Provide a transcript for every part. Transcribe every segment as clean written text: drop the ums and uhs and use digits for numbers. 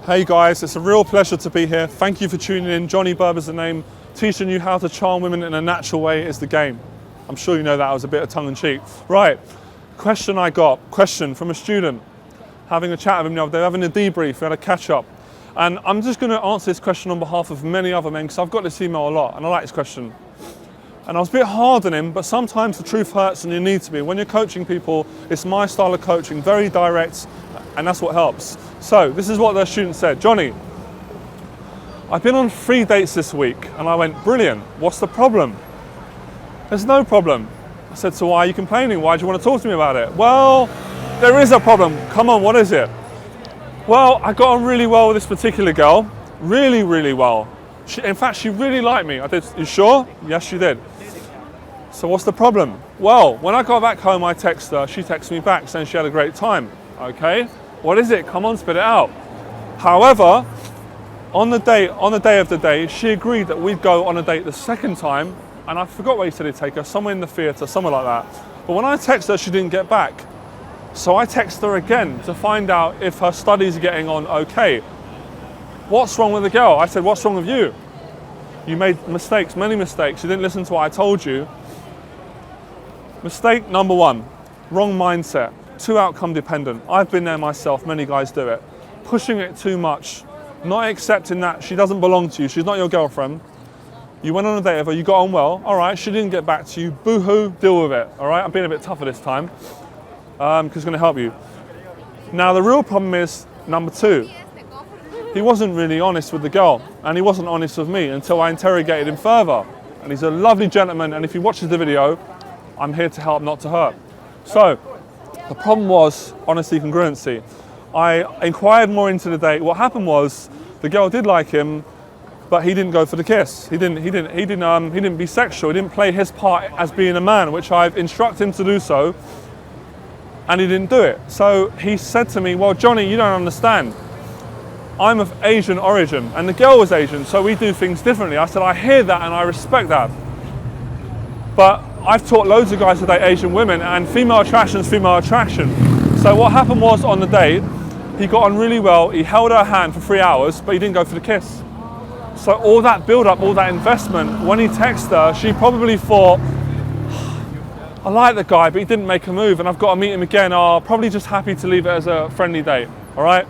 Hey guys, it's a real pleasure to be here. Thank you for tuning in. Johnny Berba's the name. Teaching you how to charm women in a natural way is the game. I'm sure you know that was a bit of tongue in cheek. Right, question from a student. Having a chat with him the other day, having a debrief, we had a catch up. And I'm just going to answer this question on behalf of many other men because I've got this email a lot and I like this question. And I was a bit hard on him, but sometimes the truth hurts and you need to be. When you're coaching people, it's my style of coaching, very direct, and that's what helps. So this is what the student said. Johnny, I've been on 3 dates this week, and I went, brilliant, what's the problem? There's no problem. I said, so why are you complaining? Why do you want to talk to me about it? Well, there is a problem. Come on, what is it? Well, I got on really well with this particular girl, really, really well. In fact, she really liked me. I did. You sure? Yes, she did. So what's the problem? Well, when I got back home, I texted her. She texted me back saying she had a great time. Okay, what is it? Come on, spit it out. However, on the day of the day, she agreed that we'd go on a date the second time, and I forgot where he said he'd take her, somewhere in the theatre, somewhere like that. But when I texted her, she didn't get back. So I texted her again to find out if her studies are getting on okay. What's wrong with the girl? I said, what's wrong with you? You made mistakes, many mistakes. You didn't listen to what I told you. Mistake number 1, wrong mindset. Too outcome dependent. I've been there myself, many guys do it. Pushing it too much, not accepting that she doesn't belong to you, she's not your girlfriend. You went on a date with her, you got on well, all right, she didn't get back to you, boo-hoo, deal with it, all right? I'm being a bit tougher this time, because it's gonna help you. Now the real problem is number 2. He wasn't really honest with the girl, and he wasn't honest with me until I interrogated him further. And he's a lovely gentleman, and if he watches the video, I'm here to help, not to hurt. So, the problem was honesty, congruency. I inquired more into the date. What happened was the girl did like him, but he didn't go for the kiss. He didn't be sexual. He didn't play his part as being a man, which I've instructed him to do so, and he didn't do it. So he said to me, well, Johnny, you don't understand. I'm of Asian origin, and the girl was Asian, so we do things differently. I said, I hear that and I respect that. But I've taught loads of guys to date Asian women, and female attraction is female attraction. So what happened was on the date, he got on really well, he held her hand for 3 hours, but he didn't go for the kiss. So all that build up, all that investment, when he texted her, she probably thought, I like the guy, but he didn't make a move, and I've got to meet him again. Probably just happy to leave it as a friendly date, all right?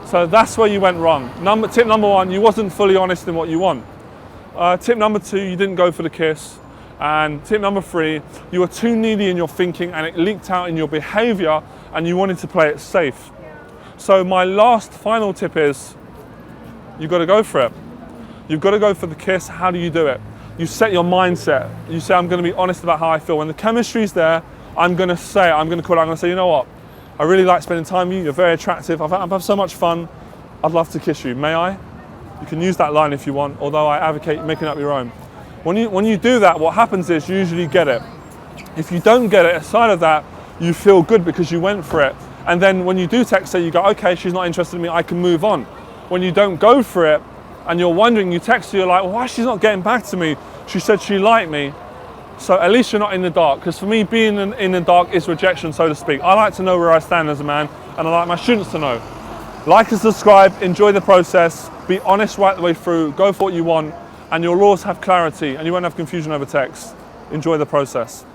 So that's where you went wrong. Tip number 1, you wasn't fully honest in what you want. Tip number 2, you didn't go for the kiss. And tip number 3, you were too needy in your thinking and it leaked out in your behavior and you wanted to play it safe. So my final tip is, you've got to go for it. You've got to go for the kiss. How do you do it? You set your mindset. You say, I'm going to be honest about how I feel. When the chemistry's there, I'm going to say, I'm going to call it, I'm going to say, you know what? I really like spending time with you. You're very attractive. I've had so much fun. I'd love to kiss you. May I? You can use that line if you want, although I advocate making up your own. When you do that, what happens is you usually get it. If you don't get it, aside of that, you feel good because you went for it. And then when you do text her, you go, okay, she's not interested in me, I can move on. When you don't go for it, and you're wondering, you text her, you're like, well, why she's not getting back to me? She said she liked me. So at least you're not in the dark, because for me, being in the dark is rejection, so to speak. I like to know where I stand as a man, and I like my students to know. Like and subscribe, enjoy the process, be honest right the way through, go for what you want, and your laws have clarity and you won't have confusion over text. Enjoy the process.